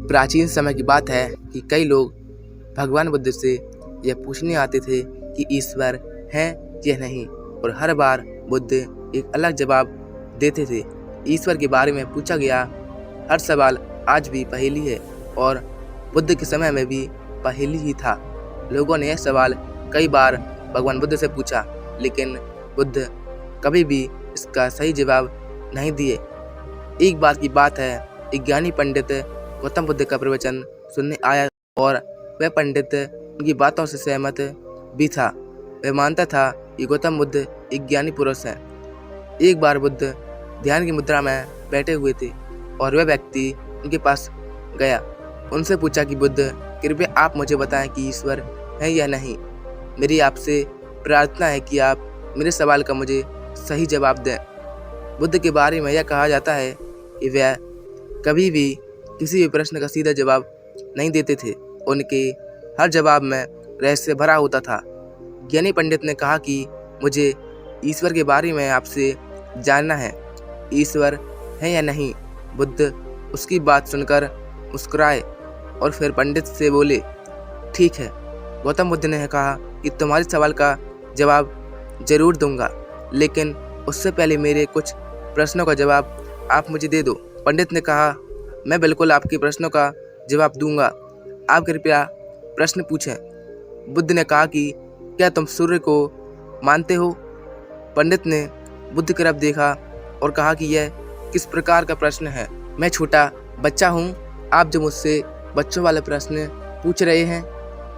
प्राचीन समय की बात है कि कई लोग भगवान बुद्ध से यह पूछने आते थे कि ईश्वर है या नहीं, और हर बार बुद्ध एक अलग जवाब देते थे। ईश्वर के बारे में पूछा गया हर सवाल आज भी पहेली है, और बुद्ध के समय में भी पहेली ही था। लोगों ने यह सवाल कई बार भगवान बुद्ध से पूछा, लेकिन बुद्ध कभी भी इसका सही जवाब नहीं दिए। एक बार की बात है, एक ज्ञानी पंडित गौतम बुद्ध का प्रवचन सुनने आया, और वह पंडित उनकी बातों से सहमत भी था। वह मानता था कि गौतम बुद्ध एक ज्ञानी पुरुष हैं। एक बार बुद्ध ध्यान की मुद्रा में बैठे हुए थे, और वह व्यक्ति उनके पास गया। उनसे पूछा कि बुद्ध, कृपया आप मुझे बताएं कि ईश्वर है या नहीं। मेरी आपसे प्रार्थना है कि आप मेरे सवाल का मुझे सही जवाब दें। बुद्ध के बारे में यह कहा जाता है कि वह कभी भी किसी भी प्रश्न का सीधा जवाब नहीं देते थे। उनके हर जवाब में रहस्य भरा होता था। ज्ञानी पंडित ने कहा कि मुझे ईश्वर के बारे में आपसे जानना है, ईश्वर है या नहीं। बुद्ध उसकी बात सुनकर मुस्कुराए और फिर पंडित से बोले, ठीक है। गौतम बुद्ध ने कहा कि तुम्हारे सवाल का जवाब जरूर दूंगा, लेकिन उससे पहले मेरे कुछ प्रश्नों का जवाब आप मुझे दे दो। पंडित ने कहा, मैं बिल्कुल आपके प्रश्नों का जवाब दूंगा, आप कृपया प्रश्न पूछें। बुद्ध ने कहा कि क्या तुम सूर्य को मानते हो? पंडित ने बुद्ध की तरफ देखा और कहा कि यह किस प्रकार का प्रश्न है? मैं छोटा बच्चा हूँ, आप जो मुझसे बच्चों वाले प्रश्न पूछ रहे हैं।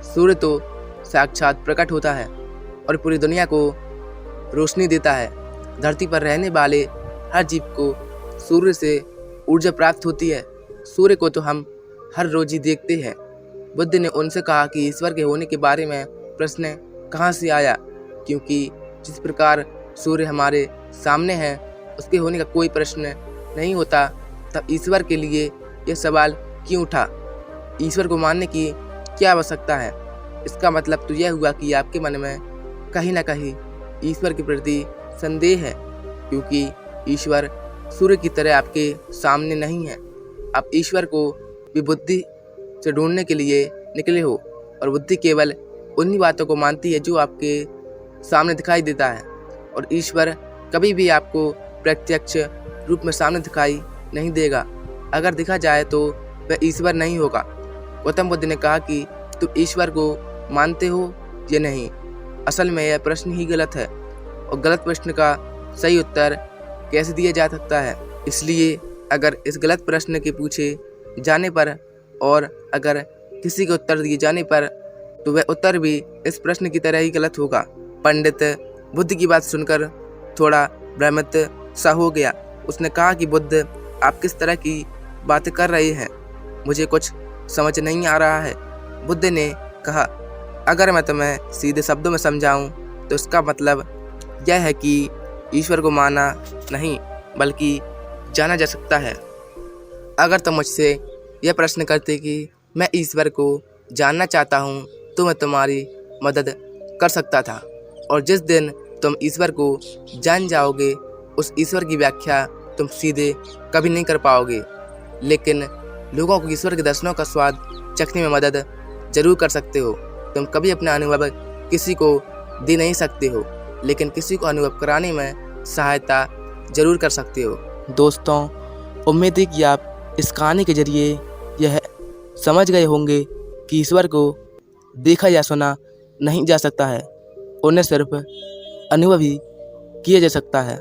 सूर्य तो साक्षात प्रकट होता है और पूरी दुनिया को रोशनी देता है। धरती पर रहने वाले हर जीव को सूर्य से ऊर्जा प्राप्त होती है। सूर्य को तो हम हर रोज ही देखते हैं। बुद्ध ने उनसे कहा कि ईश्वर के होने के बारे में प्रश्न कहाँ से आया, क्योंकि जिस प्रकार सूर्य हमारे सामने है उसके होने का कोई प्रश्न नहीं होता, तब ईश्वर के लिए यह सवाल क्यों उठा? ईश्वर को मानने की क्या आवश्यकता है? इसका मतलब तो यह हुआ कि आपके मन में कहीं ना कहीं ईश्वर के प्रति संदेह है, क्योंकि ईश्वर सूर्य की तरह आपके सामने नहीं है। आप ईश्वर को भी बुद्धि से ढूंढने के लिए निकले हो, और बुद्धि केवल उन्हीं बातों को मानती है जो आपके सामने दिखाई देता है, और ईश्वर कभी भी आपको प्रत्यक्ष रूप में सामने दिखाई नहीं देगा। अगर दिखा जाए तो वह ईश्वर नहीं होगा। गौतम बुद्ध ने कहा कि तुम ईश्वर को मानते हो या नहीं? असल में यह प्रश्न ही गलत है, और गलत प्रश्न का सही उत्तर कैसे दिया जा सकता है? इसलिए अगर इस गलत प्रश्न के पूछे जाने पर और अगर किसी के उत्तर दिए जाने पर, तो वह उत्तर भी इस प्रश्न की तरह ही गलत होगा। पंडित बुद्ध की बात सुनकर थोड़ा भ्रमित सा हो गया। उसने कहा कि बुद्ध, आप किस तरह की बातें कर रहे हैं? मुझे कुछ समझ नहीं आ रहा है। बुद्ध ने कहा, अगर मैं तुम्हें सीधे शब्दों में समझाऊं तो इसका मतलब यह है कि ईश्वर को माना नहीं बल्कि जाना जा सकता है। अगर तुम मुझसे यह प्रश्न करते कि मैं ईश्वर को जानना चाहता हूँ, तो मैं तुम्हारी मदद कर सकता था, और जिस दिन तुम ईश्वर को जान जाओगे उस ईश्वर की व्याख्या तुम सीधे कभी नहीं कर पाओगे। लेकिन लोगों को ईश्वर के दर्शनों का स्वाद चखने में मदद जरूर कर सकते हो। तुम कभी अपना अनुभव किसी को दे नहीं सकते हो, लेकिन किसी को अनुभव कराने में सहायता जरूर कर सकते हो। दोस्तों, उम्मीद है कि आप इस कहानी के जरिए यह समझ गए होंगे कि ईश्वर को देखा या सुना नहीं जा सकता है, उन्हें सिर्फ अनुभव ही किया जा सकता है।